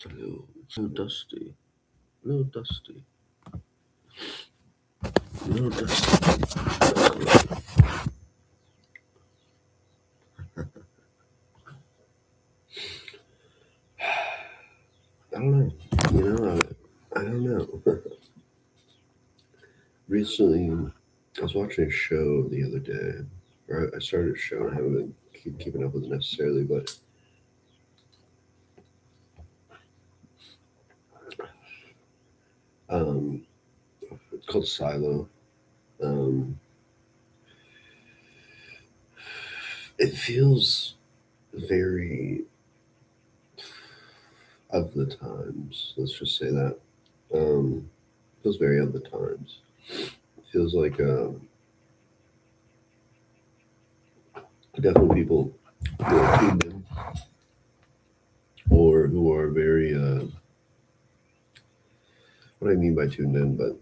It's a little dusty. A little dusty. A little dusty. I don't know. I don't know. Recently, I was watching a show the other day. Or I started a show and I haven't been keeping up with it necessarily, but um, it's called Silo. Um, it feels very of the times. Let's just say that. Feels very of the times. It feels like definitely people who are tuned in or who are very what I mean by tuned in, but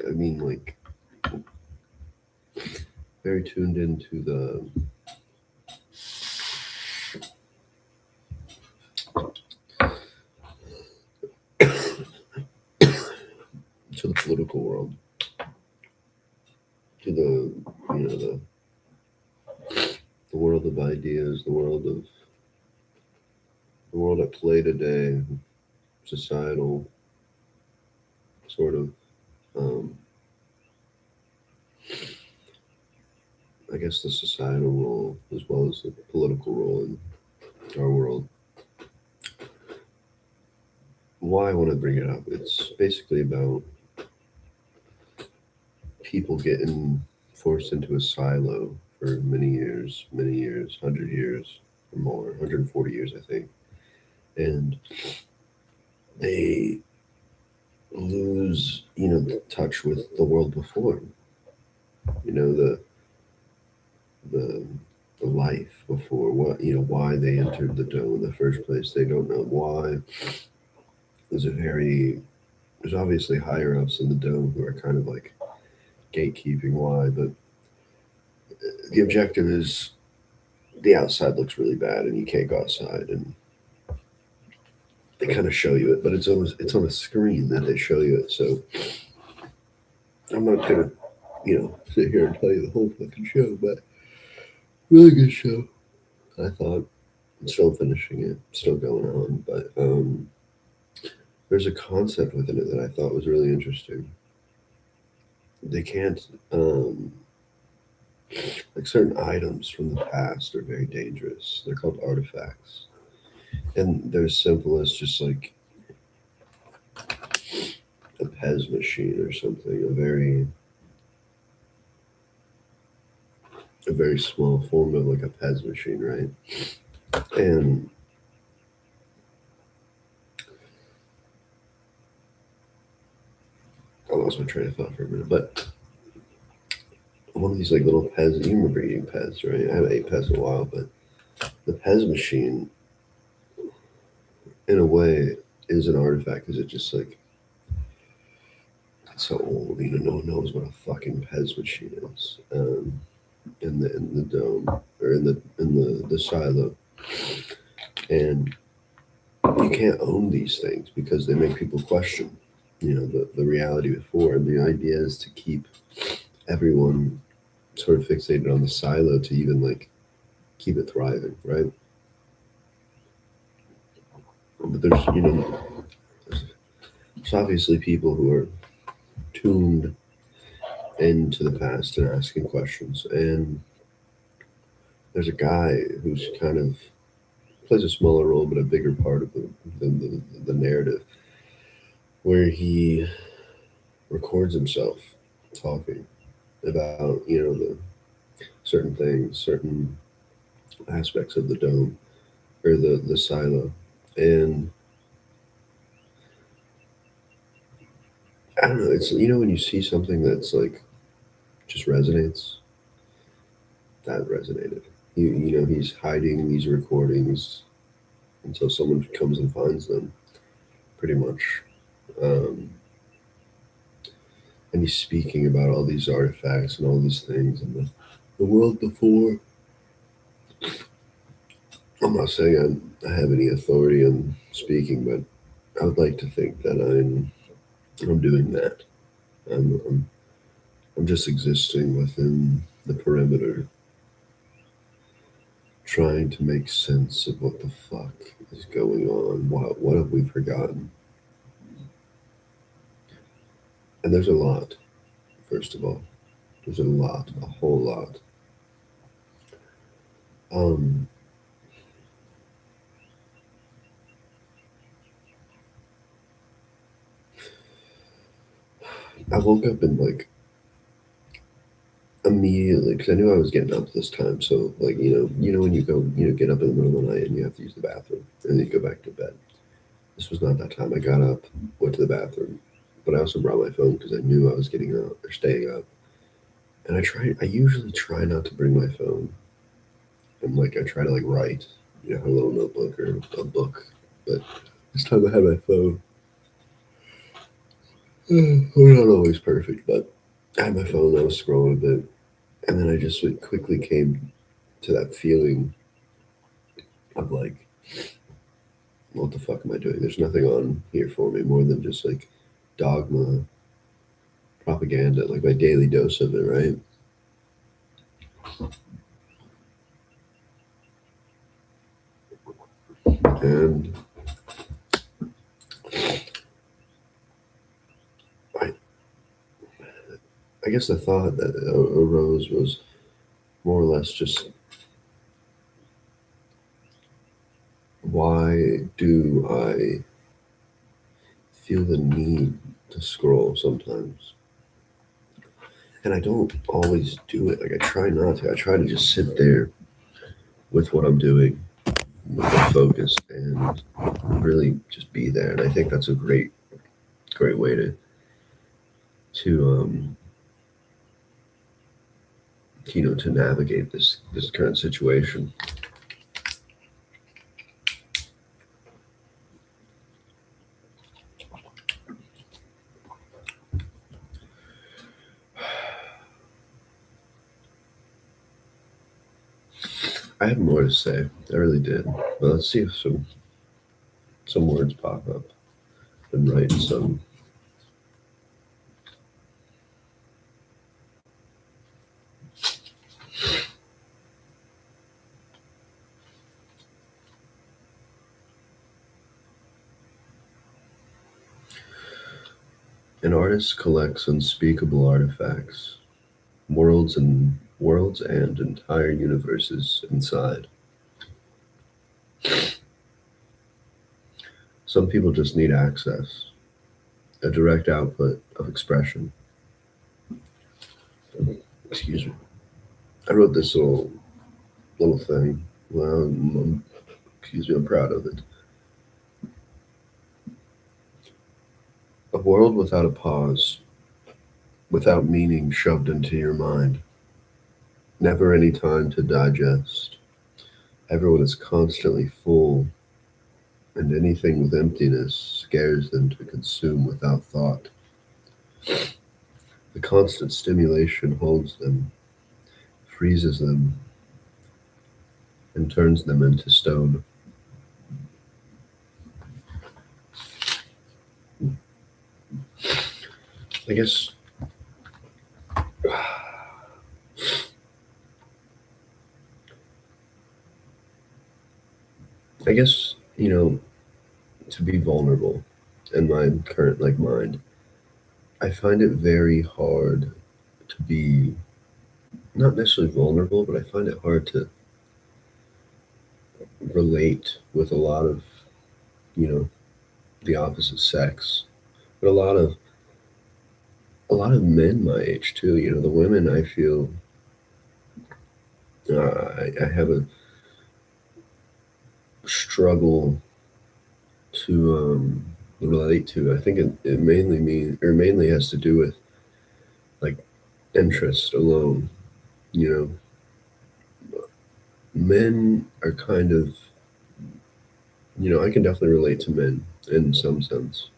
I mean like very tuned into to the political world, to the world of ideas, the world at play today, societal sort of um, I guess the societal role as well as the political role in our world. Why I want to bring it up? It's basically about people getting forced into a silo for many years, 100 years or more, 140 years, I think, and they lose, touch with the world before, the the the life before, why they entered the dome in the first place. They don't know why. There's there's obviously higher ups in the dome who are kind of like gatekeeping why, but the objective is the outside looks really bad and you can't go outside, and they kind of show you it, but it's on a screen that they show you it. So I'm not gonna sit here and tell you the whole fucking show, but really good show. I thought. I'm still finishing it, still going on, but there's a concept within it that I thought was really interesting. They can't like certain items from the past are very dangerous. They're called artifacts, and they're as simple as just like a Pez machine or something, a very small form of like a Pez machine, right? And I lost my train of thought for a minute, but one of these like little Pez, you remember eating Pez, right? I haven't ate Pez in a while, but the Pez machine, in a way, is an artifact because it just like it's so old. No one knows what a fucking Pez machine is. In the dome or in the silo, and you can't own these things because they make people question, the reality before. And the idea is to keep everyone sort of fixated on the silo to even like keep it thriving, right? But there's obviously people who are tuned into the past and asking questions, and there's a guy who's kind of plays a smaller role but a bigger part of the narrative, where he records himself talking about the certain things, certain aspects of the dome or the silo, and I don't know. It's when you see something that's like just resonates. That resonated. He's hiding these recordings until someone comes and finds them, pretty much. Um, and he's speaking about all these artifacts and all these things and the world before. I'm not saying I have any authority on speaking, but I would like to think that I'm doing that. I'm just existing within the perimeter, trying to make sense of what the fuck is going on. What have we forgotten? And there's a lot. First of all, there's a lot, a whole lot. Um, I woke up and like immediately because I knew I was getting up this time. So like when you go get up in the middle of the night and you have to use the bathroom and then you go back to bed. This was not that time. I got up, went to the bathroom, but I also brought my phone because I knew I was getting up or staying up. And I usually try not to bring my phone. And like I try to like write, a little notebook or a book. But this time I had my phone. We're not always perfect, but I had my phone. I was scrolling a bit, and then I just like, quickly came to that feeling of like, what the fuck am I doing? There's nothing on here for me more than just like dogma, propaganda, like my daily dose of it, right? And I, I guess the thought that arose was more or less just why do I feel the need to scroll sometimes? And I don't always do it. Like I try not to. I try to just sit there with what I'm doing, with the focus, and really just be there. And I think that's a great way to to navigate this current situation. I had more to say. I really did. But let's see if some words pop up and write some. An artist collects unspeakable artifacts, worlds and entire universes inside. Some people just need access, a direct output of expression. Excuse me. I wrote this little thing. Well, excuse me, I'm proud of it. A world without a pause, without meaning shoved into your mind. Never any time to digest. Everyone is constantly full, and anything with emptiness scares them to consume without thought. The constant stimulation holds them, freezes them, and turns them into stone. I guess I guess, to be vulnerable in my current like mind, I find it very hard to be not necessarily vulnerable, but I find it hard to relate with a lot of, you know, the opposite sex. But a lot of men my age too, the women I feel I have a struggle to relate to. I think it mainly has to do with like interest alone. You Men are kind of, I can definitely relate to men in some sense,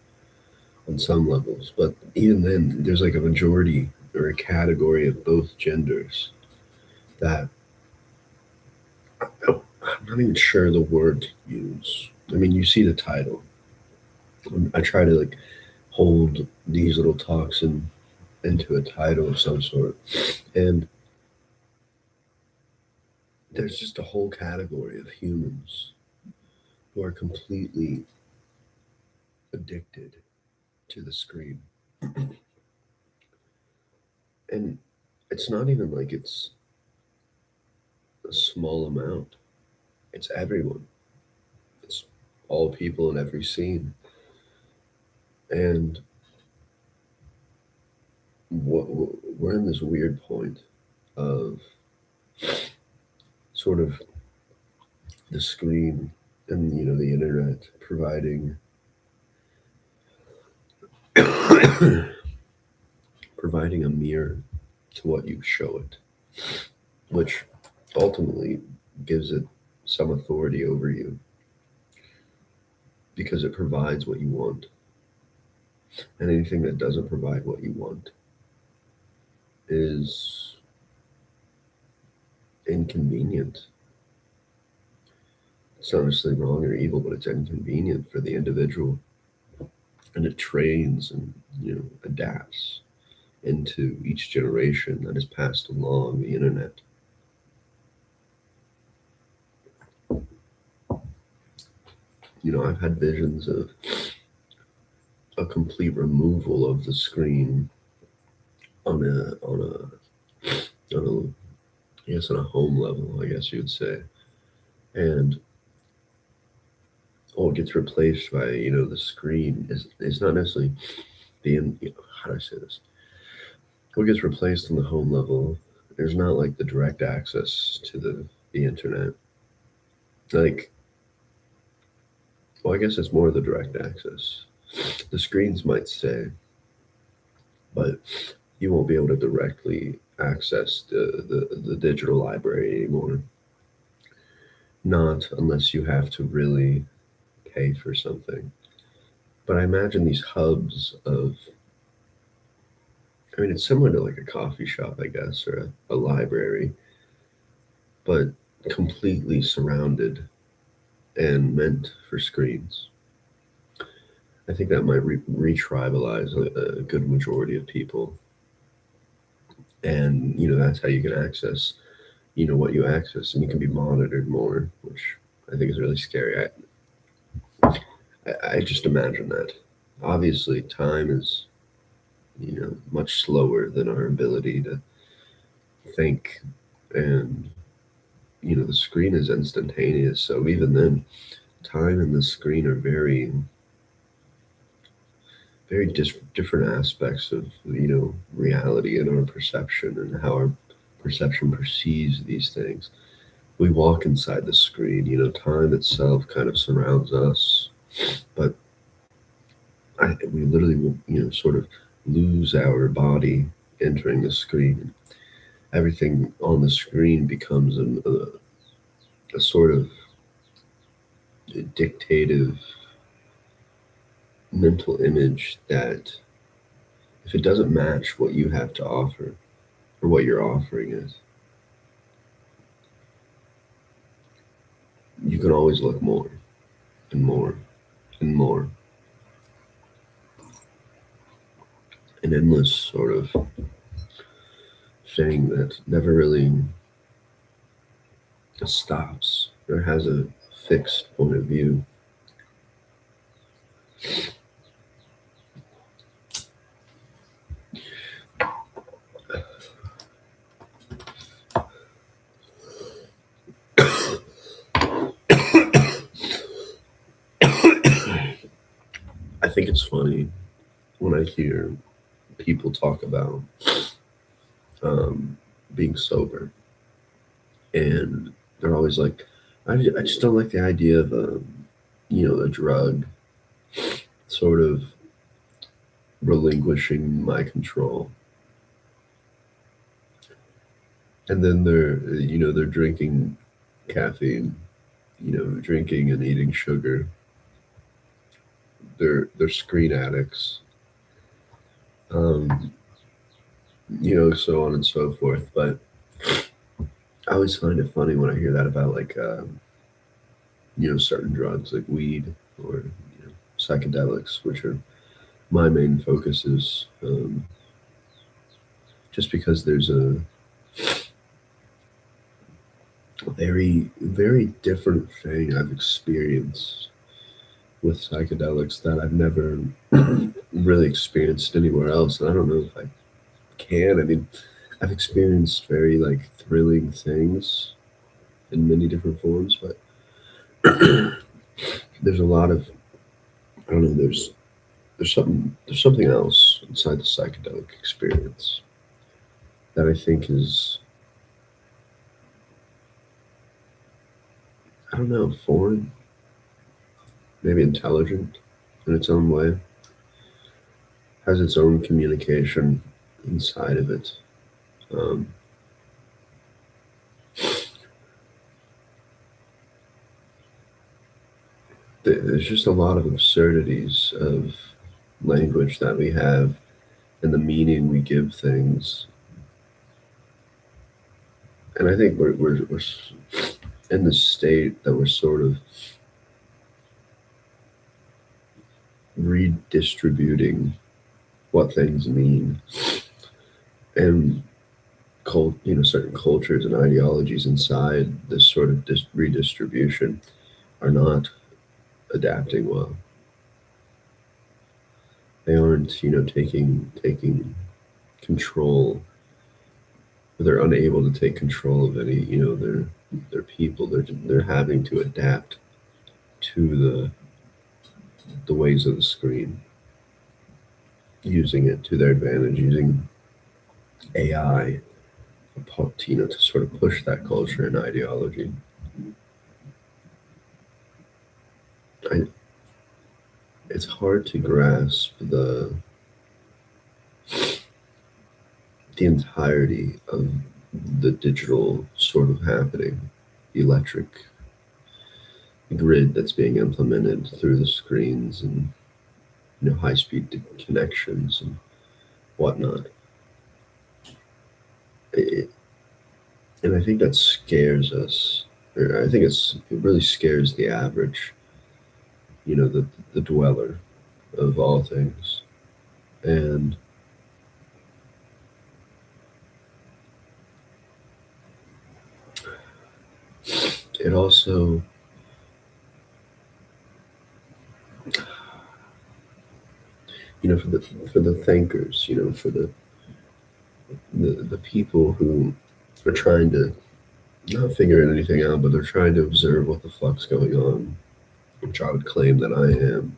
on some levels. But even then, there's like a majority or a category of both genders that I'm not even sure the word to use. I mean, you see the title. I try to like hold these little talks into a title of some sort, and there's just a whole category of humans who are completely addicted to the screen. And it's not even like it's a small amount, it's everyone, it's all people in every scene. And we're in this weird point of sort of the screen and the internet providing a mirror to what you show it, which ultimately gives it some authority over you because it provides what you want. And anything that doesn't provide what you want is inconvenient. It's not necessarily wrong or evil, but it's inconvenient for the individual. And it trains and adapts into each generation that is passed along the internet. I've had visions of a complete removal of the screen on I guess on a home level, I guess you would say. And all it gets replaced by, the screen is not necessarily how do I say this? What gets replaced on the home level, there's not like the direct access to the internet. Like, well, I guess it's more the direct access. The screens might stay, but you won't be able to directly access the digital library anymore. Not unless you have to really pay for something. But I imagine these hubs of, I mean, it's similar to like a coffee shop, I guess, or a library, but completely surrounded and meant for screens. I think that might re-tribalize a good majority of people. And, that's how you can access, what you access, and you can be monitored more, which I think is really scary. I just imagine that. Obviously, time is, much slower than our ability to think, and the screen is instantaneous. So even then, time and the screen are very, very different aspects of reality and our perception and how our perception perceives these things. We walk inside the screen. Time itself kind of surrounds us, but we literally will, sort of lose our body entering the screen. Everything on the screen becomes a sort of dictative mental image that if it doesn't match what you have to offer or what your offering is, you can always look more and more and more. An endless sort of thing that never really stops or has a fixed point of view. I think it's funny when I hear people talk about um, being sober, and they're always like, I just don't like the idea of a drug sort of relinquishing my control. And then they're drinking caffeine, drinking and eating sugar. They're screen addicts, um, so on and so forth. But I always find it funny when I hear that about like certain drugs like weed or psychedelics, which are my main focuses. Just because there's a very, very different thing I've experienced with psychedelics that I've never really experienced anywhere else. And I don't know if I can. I mean, I've experienced very like thrilling things in many different forms, but there's a lot of I don't know. There's something else inside the psychedelic experience that I think is I don't know foreign, maybe intelligent in its own way, has its own communication inside of it. Um, there's just a lot of absurdities of language that we have and the meaning we give things. And I think we're in the state that we're sort of redistributing what things mean. And certain cultures and ideologies inside this sort of redistribution are not adapting well. They aren't, taking control. They're unable to take control of any, their people. They're having to adapt to the ways of the screen, using it to their advantage, using AI, to sort of push that culture and ideology. I, it's hard to grasp the entirety of the digital sort of happening, the electric grid that's being implemented through the screens and high speed connections and whatnot. It, and I think that scares us. Or I think it really scares the average, the dweller of all things. And it also for the thinkers, for the people who are trying to not figure anything out, but they're trying to observe what the fuck's going on, which I would claim that I am.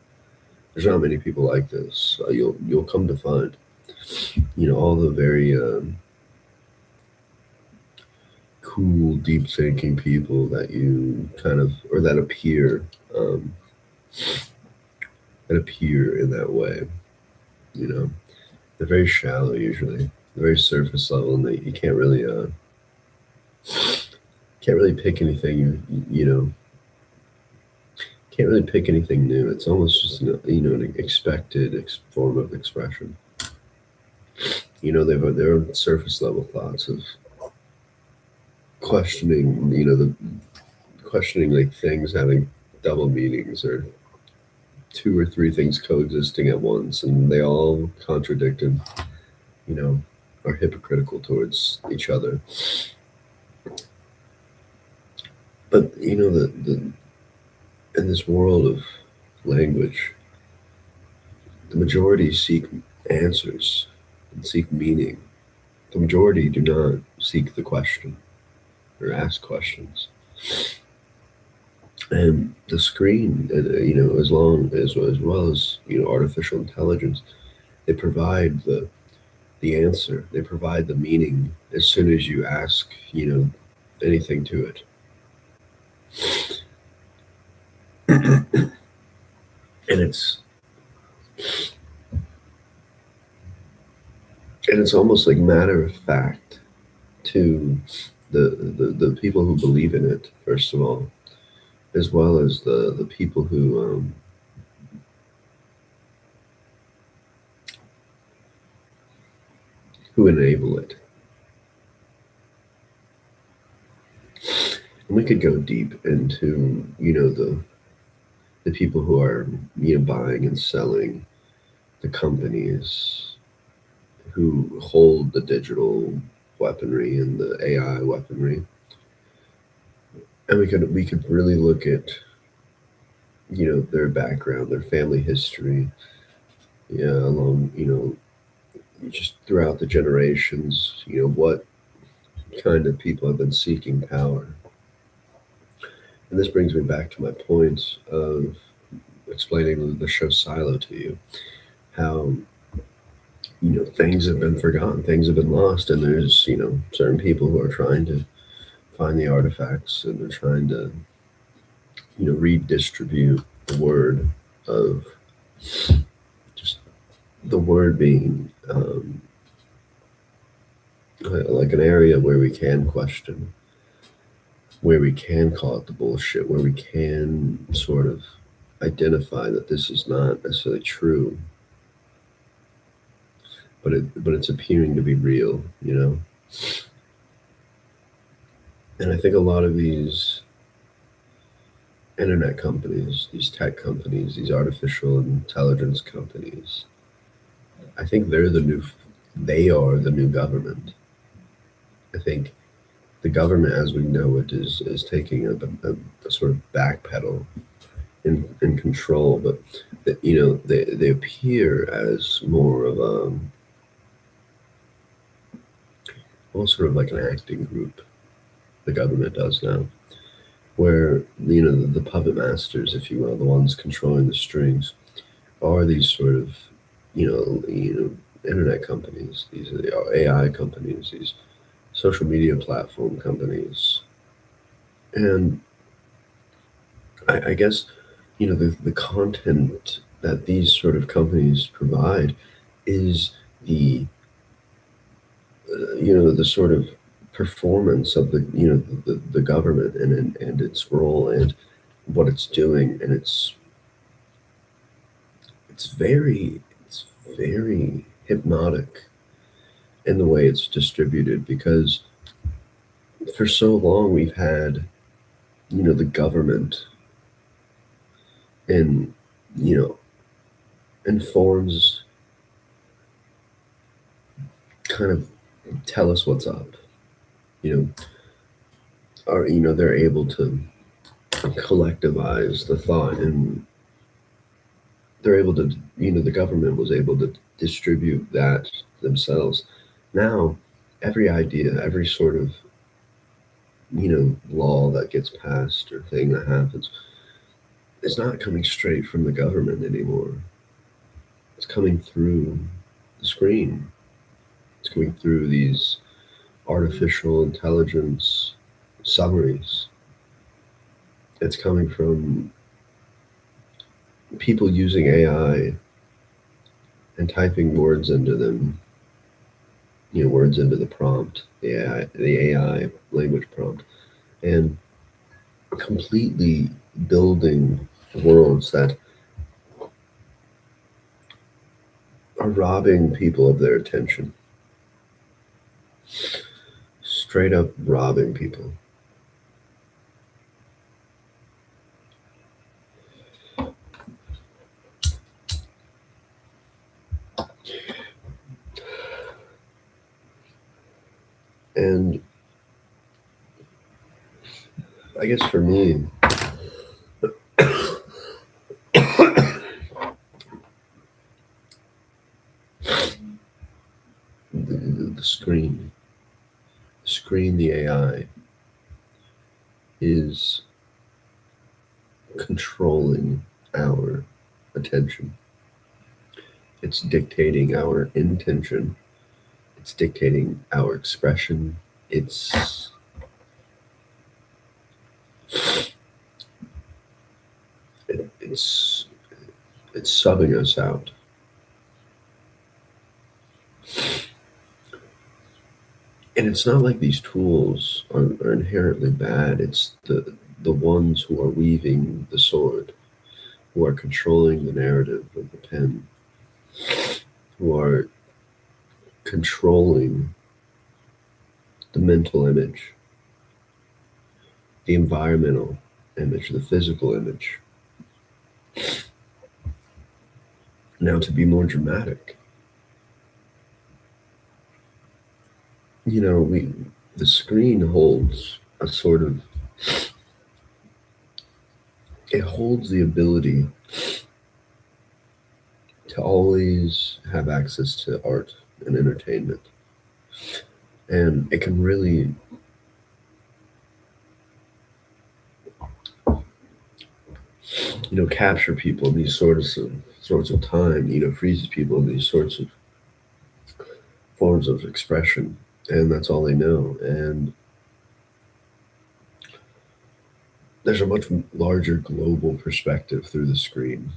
There's not many people like this. You'll come to find, all the very cool, deep thinking people that you kind of or um, that appear in that way. They're very shallow usually, very surface level, and you can't really pick anything. Can't really pick anything new. It's almost just an expected form of expression. They've their own surface level thoughts of questioning. The questioning like things having double meanings or two or three things coexisting at once, and they all contradict and are hypocritical towards each other. But the in this world of language, the majority seek answers and seek meaning. The majority do not seek the question or ask questions. And the screen, as well as artificial intelligence, they provide the answer. They provide the meaning as soon as you ask anything to it. and it's almost like matter of fact to the people who believe in it, first of all, as well as the people who enable it. And we could go deep into, the people who are, buying and selling, the companies who hold the digital weaponry and the AI weaponry. And we could really look at, their background, their family history, yeah, along, just throughout the generations, what kind of people have been seeking power. And this brings me back to my point of explaining the show Silo to you, how, things have been forgotten, things have been lost, and there's, certain people who are trying to find the artifacts, and they're trying to, redistribute the word of just the word being, like an area where we can question, where we can call it the bullshit, where we can sort of identify that this is not necessarily true, but it's appearing to be real, And I think a lot of these internet companies, these tech companies, these artificial intelligence companies, I think they are the new government. I think the government, as we know it, is taking a sort of backpedal in control, but they appear as more of a, well, sort of like an acting group. The government does now, where the puppet masters, if you will, the ones controlling the strings, are these sort of internet companies, these are AI companies, these social media platform companies, and I guess the content that these sort of companies provide is the sort of performance of the government and its role and what it's doing, and it's very hypnotic in the way it's distributed, because for so long we've had the government in informs, kind of tell us what's up, you know or they're able to collectivize the thought, and they're able to, the government was able to distribute that themselves. Now every idea, every sort of law that gets passed or thing that happens, it's not coming straight from the government anymore. It's coming through the screen. It's coming through these artificial intelligence summaries. It's coming from people using AI and typing words into them, words into the prompt, the AI language prompt, and completely building worlds that are robbing people of their attention. Straight up robbing people. And I guess for me, the screen, the AI is controlling our attention. It's dictating our intention. It's dictating our expression. It's it's it's subbing us out. And it's not like these tools are inherently bad. It's the ones who are weaving the sword, who are controlling the narrative of the pen, who are controlling the mental image, the environmental image, the physical image. Now, to be more dramatic, the screen holds a sort of, it holds the ability to always have access to art and entertainment. And it can really, capture people in these sorts of time, freezes people in these sorts of forms of expression. And that's all they know. And there's a much larger global perspective through the screen.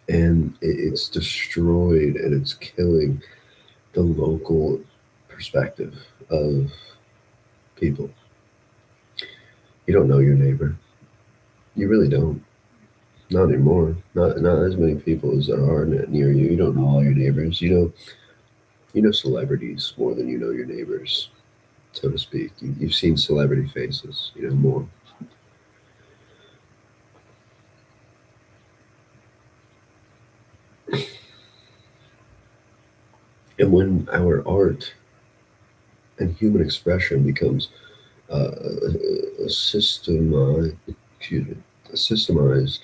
And it's destroyed and it's killing the local perspective of people. You don't know your neighbor. You really don't. Not anymore. Not as many people as there are near you. You don't know all your neighbors. You know celebrities more than you know your neighbors, so to speak. You've seen celebrity faces, more. And when our art and human expression becomes a a systemized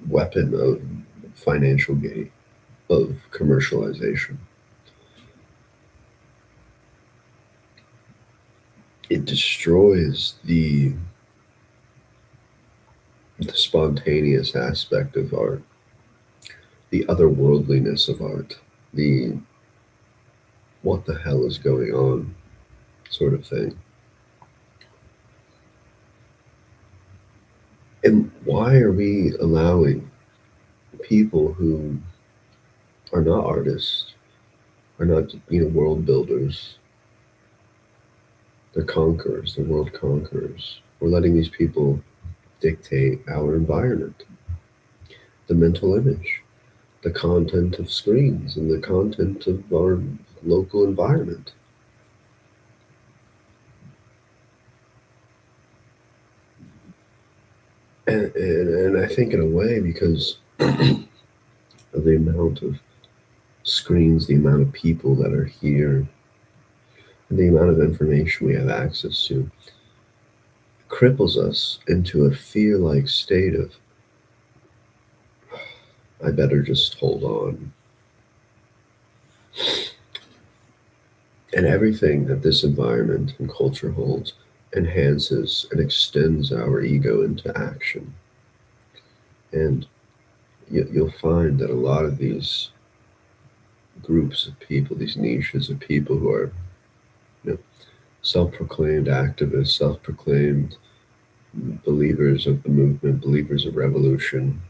weapon of financial gain, of commercialization, it destroys the spontaneous aspect of art, the otherworldliness of art, the what the hell is going on sort of thing. And why are we allowing people who are not artists, are not, world builders, they're conquerors, they're world conquerors? We're letting these people dictate our environment, the mental image, the content of screens, and the content of our local environment. And I think in a way, because of the amount of screens, the amount of people that are here, and the amount of information we have access to, cripples us into a fear-like state of, I better just hold on. And everything that this environment and culture holds enhances and extends our ego into action. And you'll find that a lot of these groups of people, these niches of people who are, self-proclaimed activists, self-proclaimed believers of the movement, believers of revolution,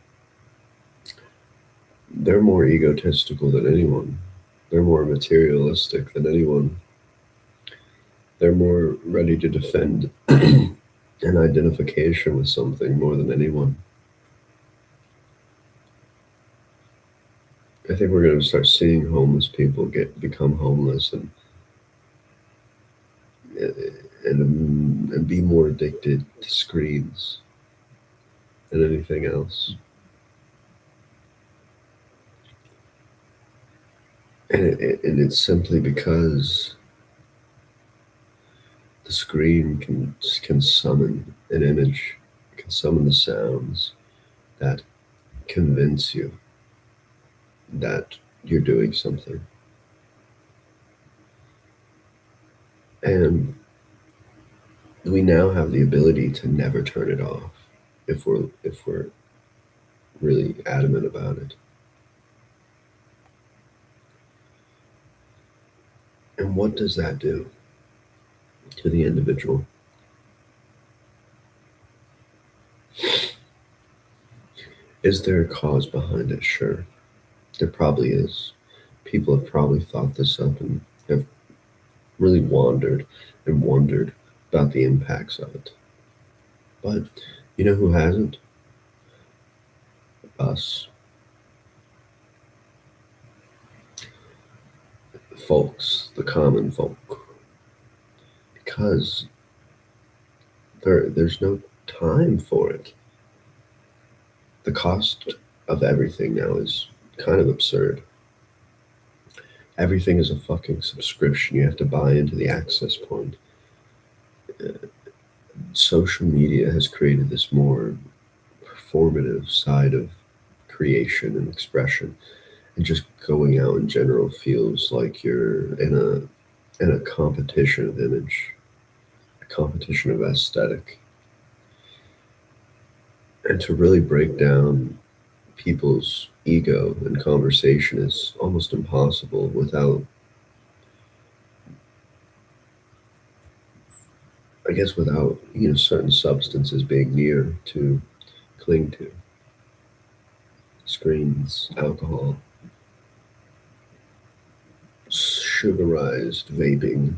they're more egotistical than anyone. They're more materialistic than anyone. They're more ready to defend an identification with something more than anyone. I think we're going to start seeing homeless people become homeless and be more addicted to screens than anything else. And it's simply because the screen can summon an image, can summon the sounds that convince you that you're doing something. And we now have the ability to never turn it off if we're really adamant about it. And what does that do to the individual? Is there a cause behind it? Sure. There probably is. People have probably thought this up and have really wandered and wondered about the impacts of it. But you know who hasn't? Us. Folks, the common folk. Because there's no time for it. The cost of everything now is kind of absurd. Everything is a fucking subscription. You have to buy into the access point. Social media has created this more performative side of creation and expression, and just going out in general feels like you're in a competition of image, a competition of aesthetic. And to really break down people's ego in conversation is almost impossible without, I guess, without, certain substances being near to cling to. Screens, alcohol, sugarized vaping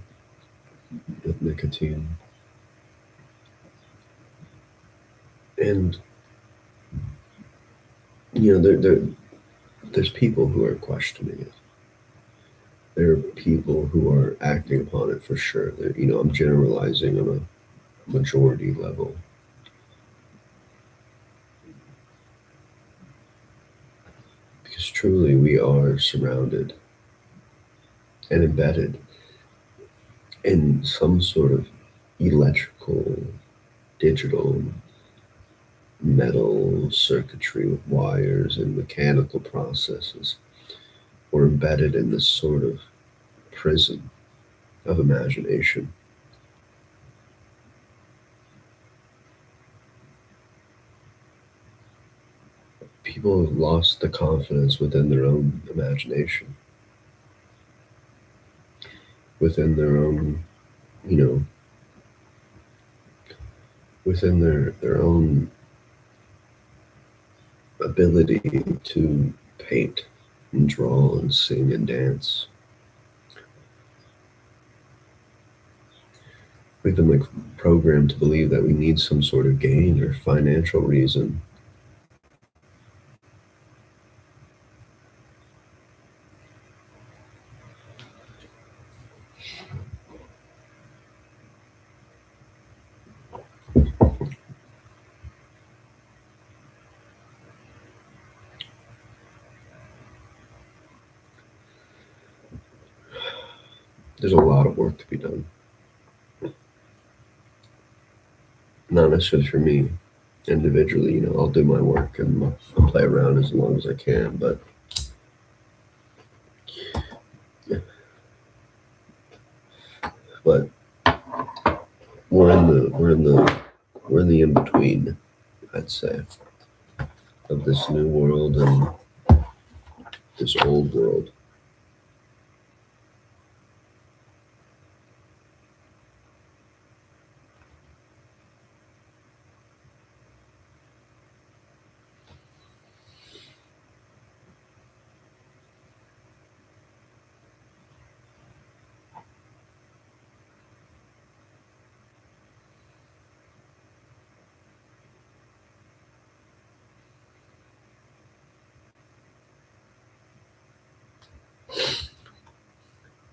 with nicotine. And, there's people who are questioning it. There are people who are acting upon it for sure. I'm generalizing on a majority level. Because truly we are surrounded and embedded in some sort of electrical, digital, metal circuitry with wires and mechanical processes. We're embedded in this sort of prison of imagination. People have lost the confidence within their own imagination, within their own, you know, within their own ability to paint and draw and sing and dance. We've been programmed to believe that we need some sort of gain or financial reason. There's a lot of work to be done. Not necessarily for me individually, I'll do my work and I'll play around as long as I can, but but we're in the in between, I'd say, of this new world and this old world.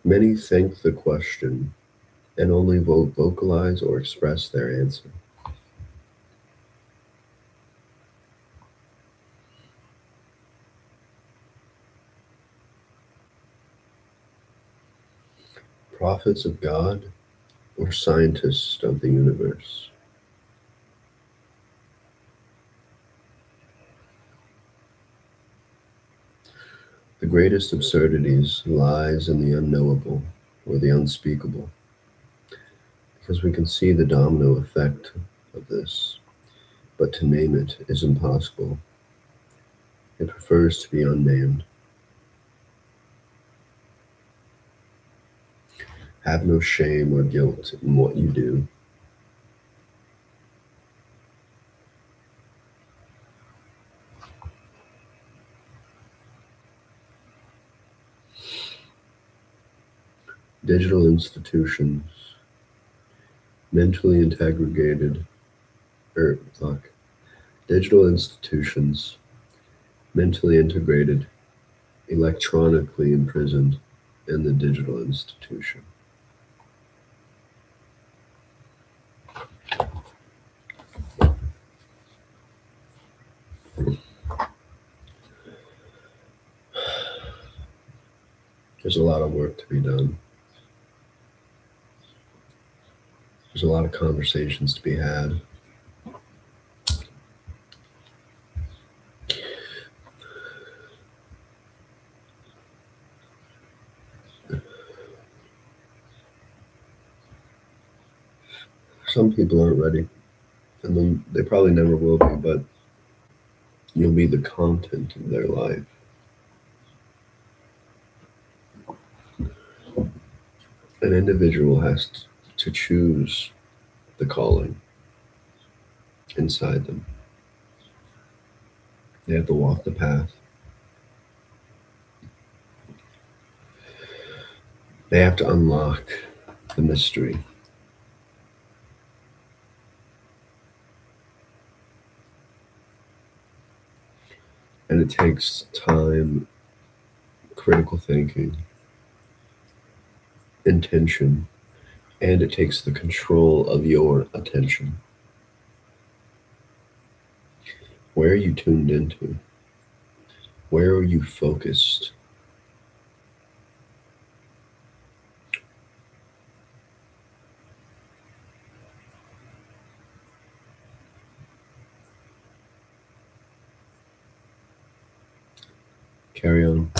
Many think the question and only vocalize or express their answer. Prophets of God or scientists of the universe? The greatest absurdities lies in the unknowable or the unspeakable, because we can see the domino effect of this, but to name it is impossible. It prefers to be unnamed. Have no shame or guilt in what you do. Digital institutions, mentally integrated, digital institutions, mentally integrated, electronically imprisoned in the digital institution. There's a lot of work to be done. There's a lot of conversations to be had. Some people aren't ready, and then they probably never will be, but you'll be the content of their life. An individual has to choose the calling inside them. They have to walk the path. They have to unlock the mystery. And it takes time, critical thinking, intention, and it takes the control of your attention. Where are you tuned into? Where are you focused? Carry on.